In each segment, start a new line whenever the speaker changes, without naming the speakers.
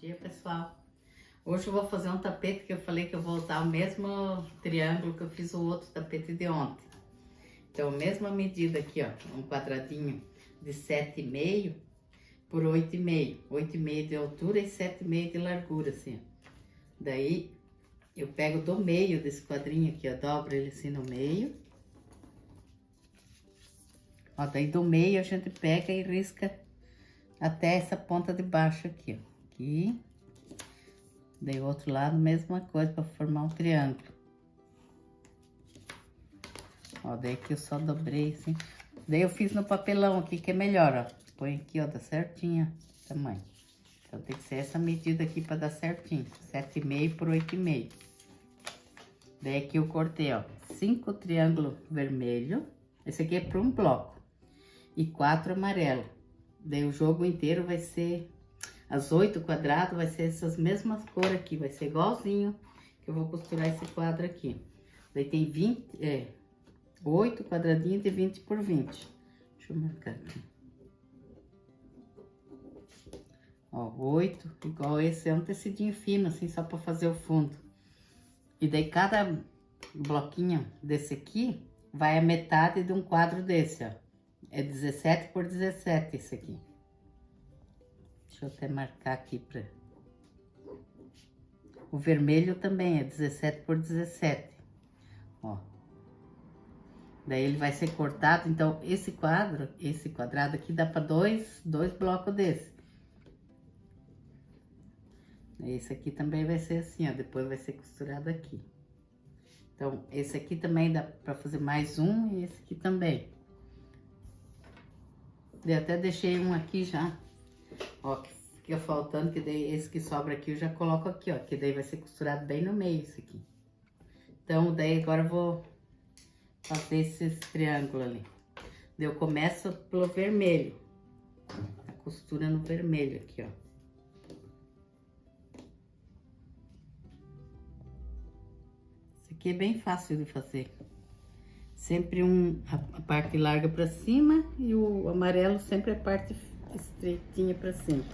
dia, pessoal. Hoje eu vou fazer um tapete que eu falei que eu vou usar o mesmo triângulo que eu fiz o outro tapete de ontem. Então, a mesma medida aqui, ó, um quadradinho de 7,5 por 8,5. 8,5 de altura e 7,5 de largura, assim, ó. Daí, eu pego do meio desse quadrinho aqui, ó, dobro ele assim no meio. Ó, daí do meio a gente pega e risca até essa ponta de baixo aqui, ó. Aqui. Daí o outro lado, mesma coisa, para formar um triângulo. Ó, daí aqui eu só dobrei assim. Daí eu fiz no papelão aqui, que é melhor, ó. Põe aqui, ó, dá certinho o tamanho. Então tem que ser essa medida aqui para dar certinho. 7,5 por 8,5. Daí aqui eu cortei, ó, 5 triângulos vermelhos. Esse aqui é para um bloco. E 4 amarelo. Daí o jogo inteiro vai ser... As 8 quadrados vai ser essas mesmas cores aqui. Vai ser igualzinho que eu vou costurar esse quadro aqui. Daí tem 8 quadradinhos de 20 por 20. Deixa eu marcar aqui. Ó, 8, igual esse é um tecidinho fino, assim, só pra fazer o fundo. E daí cada bloquinho desse aqui vai a metade de um quadro desse, ó. É 17 por 17 esse aqui. Deixa eu até marcar aqui pra... O vermelho também é 17 por 17. Ó. Daí ele vai ser cortado, então esse quadrado aqui dá para dois blocos desse. Esse aqui também vai ser assim, ó, depois vai ser costurado aqui. Então, esse aqui também dá para fazer mais um e esse aqui também. Eu até deixei um aqui já, ó, que fica faltando, que daí esse que sobra aqui eu já coloco aqui, ó, que daí vai ser costurado bem no meio esse aqui. Então, daí agora eu vou fazer esses triângulos ali. Daí eu começo pelo vermelho, a costura no vermelho aqui, ó. Esse aqui é bem fácil de fazer. Sempre a parte larga pra cima e o amarelo sempre a parte estreitinha pra cima.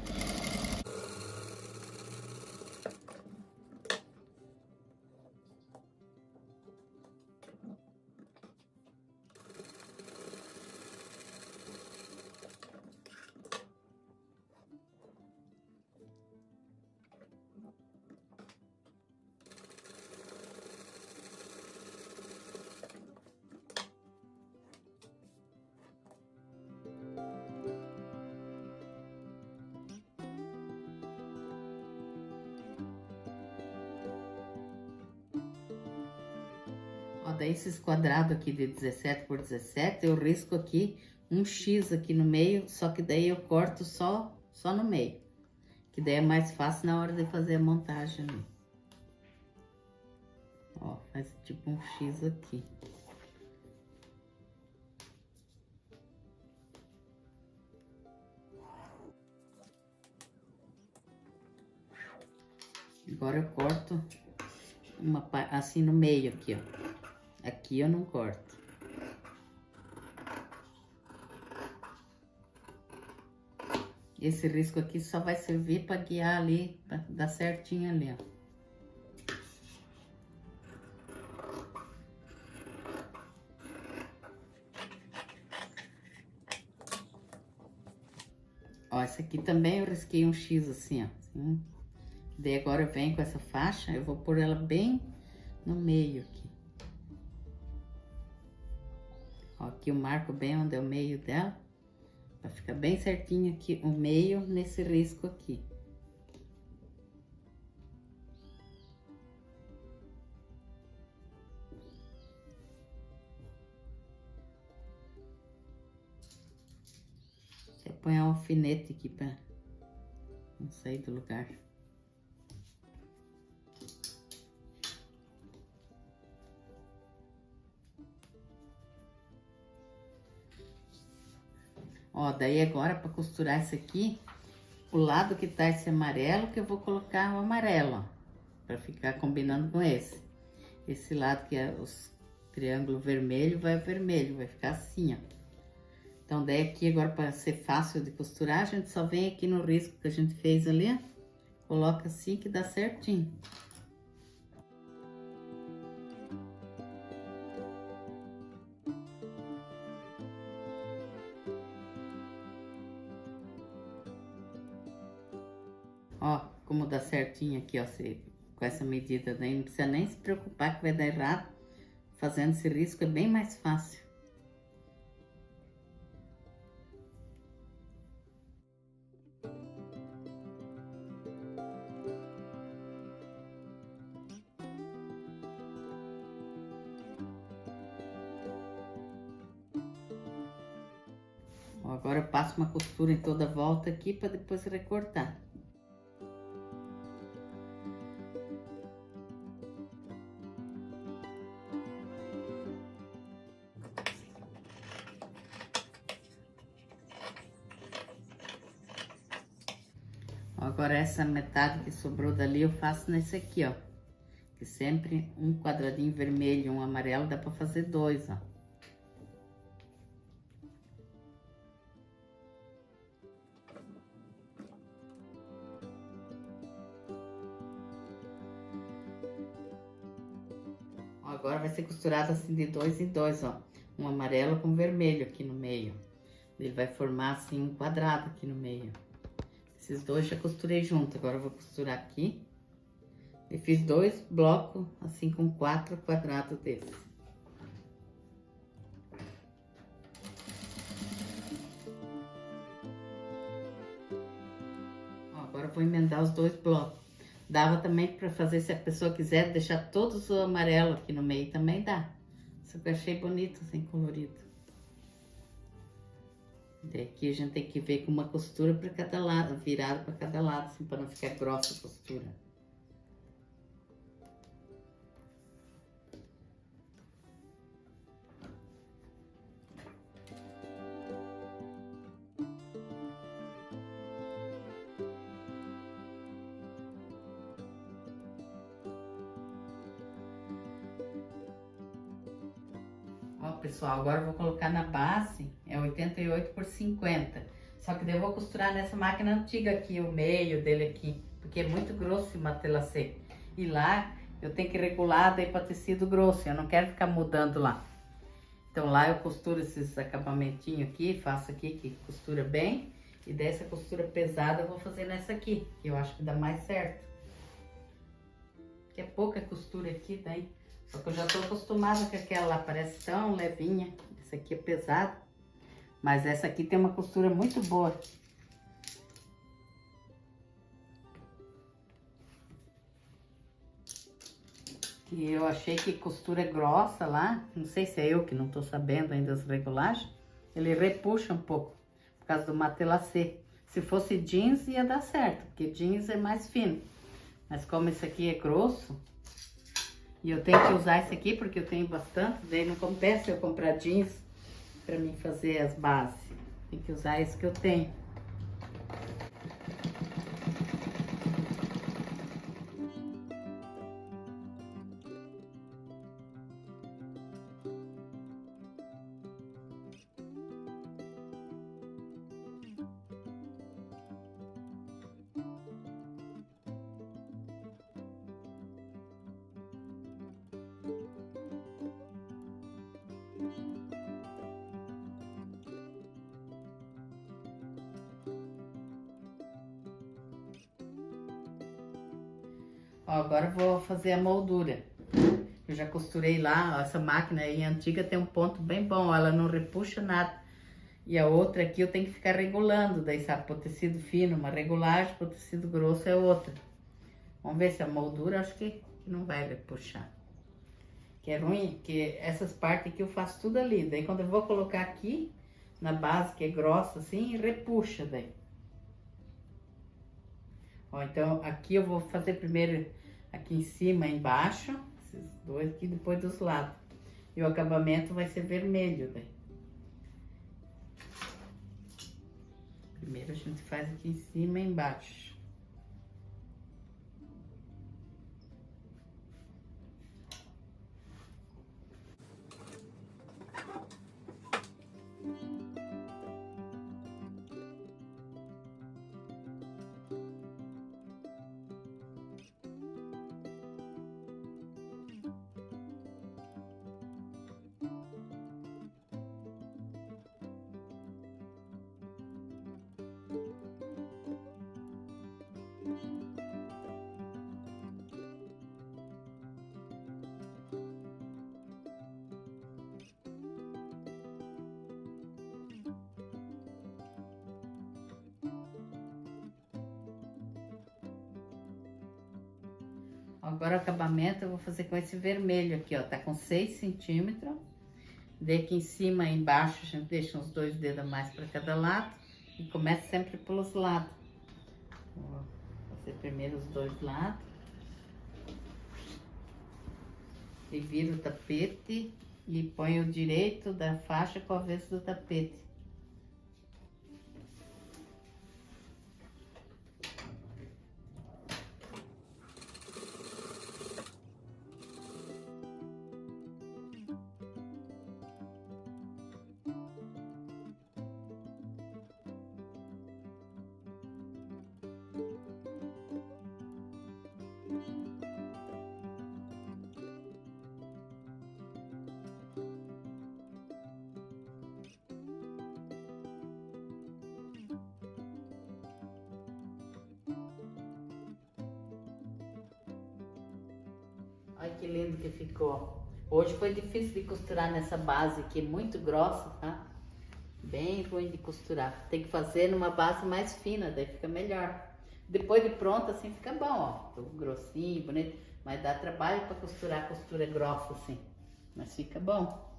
Ó, daí esses quadrados aqui de 17 por 17, eu risco aqui um X aqui no meio, só que daí eu corto só no meio. Que daí é mais fácil na hora de fazer a montagem ali. Ó, faz tipo um X aqui. Agora eu corto assim no meio aqui, ó. Aqui eu não corto. Esse risco aqui só vai servir para guiar ali, para dar certinho ali, ó. Ó, esse aqui também eu risquei um X assim, ó. Assim. Daí agora eu venho com essa faixa, eu vou pôr ela bem no meio aqui. Ó, aqui eu marco bem onde é o meio dela, pra ficar bem certinho aqui, o meio nesse risco aqui. Você põe um alfinete aqui pra não sair do lugar. Ó, daí agora para costurar esse aqui, o lado que tá esse amarelo, que eu vou colocar o amarelo, ó, para ficar combinando com esse. Esse lado que é os triângulo vermelho, vai vermelho, vai ficar assim, ó. Então, daí aqui agora para ser fácil de costurar, a gente só vem aqui no risco que a gente fez ali, ó, Coloca assim que dá certinho. Ó, como dá certinho aqui, ó, com essa medida daí, não precisa nem se preocupar que vai dar errado. Fazendo esse risco é bem mais fácil. Ó, agora eu passo uma costura em toda a volta aqui para depois recortar. Agora essa metade que sobrou dali eu faço nesse aqui, ó. Que sempre um quadradinho vermelho e um amarelo dá pra fazer dois, ó. Agora vai ser costurado assim de dois em dois, ó. Um amarelo com vermelho aqui no meio. Ele vai formar assim um quadrado aqui no meio. Esses dois já costurei junto, agora eu vou costurar aqui. Eu fiz dois blocos, assim, com 4 quadrados desses. Ó, agora eu vou emendar os dois blocos. Dava também pra fazer, se a pessoa quiser, deixar todos o amarelo aqui no meio, também dá. Só que eu achei bonito, assim, colorido. Daqui a gente tem que ver com uma costura para cada lado, virada para cada lado, assim, para não ficar grossa a costura. Ó, pessoal, agora eu vou colocar na base, é 88 por 50. Só que daí eu vou costurar nessa máquina antiga aqui, o meio dele aqui, porque é muito grosso o matelacê. E lá eu tenho que regular daí para tecido grosso, eu não quero ficar mudando lá. Então lá eu costuro esses acabamentinhos aqui, faço aqui que costura bem. E dessa costura pesada eu vou fazer nessa aqui, que eu acho que dá mais certo. Que é pouca costura aqui, daí. Só que eu já tô acostumada com aquela lá, parece tão levinha. Essa aqui é pesada. Mas essa aqui tem uma costura muito boa. E eu achei que costura grossa lá, não sei se é eu que não tô sabendo ainda as regulagens, ele repuxa um pouco, por causa do matelacê. Se fosse jeans ia dar certo, porque jeans é mais fino. Mas como esse aqui é grosso, e eu tenho que usar esse aqui porque eu tenho bastante, daí não compensa eu comprar jeans pra mim fazer as bases. Tem que usar esse que eu tenho. Ó, agora eu vou fazer a moldura. Eu já costurei lá, ó, essa máquina aí antiga tem um ponto bem bom, ela não repuxa nada. E a outra aqui eu tenho que ficar regulando, daí sabe, pro tecido fino uma regulagem, pro tecido grosso é outra. Vamos ver se a moldura acho que não vai repuxar. Que é ruim, porque essas partes aqui eu faço tudo ali, daí quando eu vou colocar aqui, na base que é grossa assim, repuxa daí. Ó, então aqui eu vou fazer primeiro aqui em cima e embaixo, esses dois aqui, depois dos lados. E o acabamento vai ser vermelho daí. Primeiro a gente faz aqui em cima e embaixo. Agora o acabamento eu vou fazer com esse vermelho aqui, ó. Tá com 6 centímetros. Daí aqui em cima e embaixo a gente deixa uns 2 dedos a mais para cada lado. E começa sempre pelos lados. Vou fazer primeiro os 2 lados. E viro o tapete e põe o direito da faixa com o avesso do tapete. Olha que lindo que ficou. Hoje foi difícil de costurar nessa base aqui, muito grossa, tá? Bem ruim de costurar. Tem que fazer numa base mais fina, daí fica melhor. Depois de pronto, assim, fica bom, ó. Tudo grossinho, bonito. Mas dá trabalho pra costurar costura grossa, assim. Mas fica bom.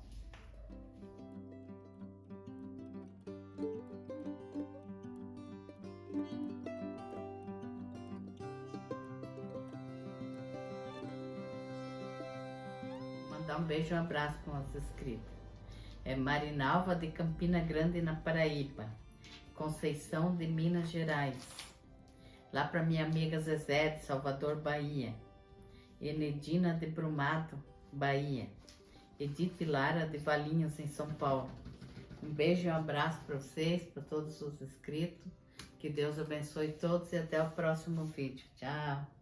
Mandar um beijo e um abraço para os inscritos. É Marinalva de Campina Grande, na Paraíba. Conceição de Minas Gerais. Lá para minha amiga Zezé de Salvador, Bahia. Enedina de Brumado, Bahia. Edith Lara de Valinhos, em São Paulo. Um beijo e um abraço para vocês, para todos os inscritos. Que Deus abençoe todos e até o próximo vídeo. Tchau!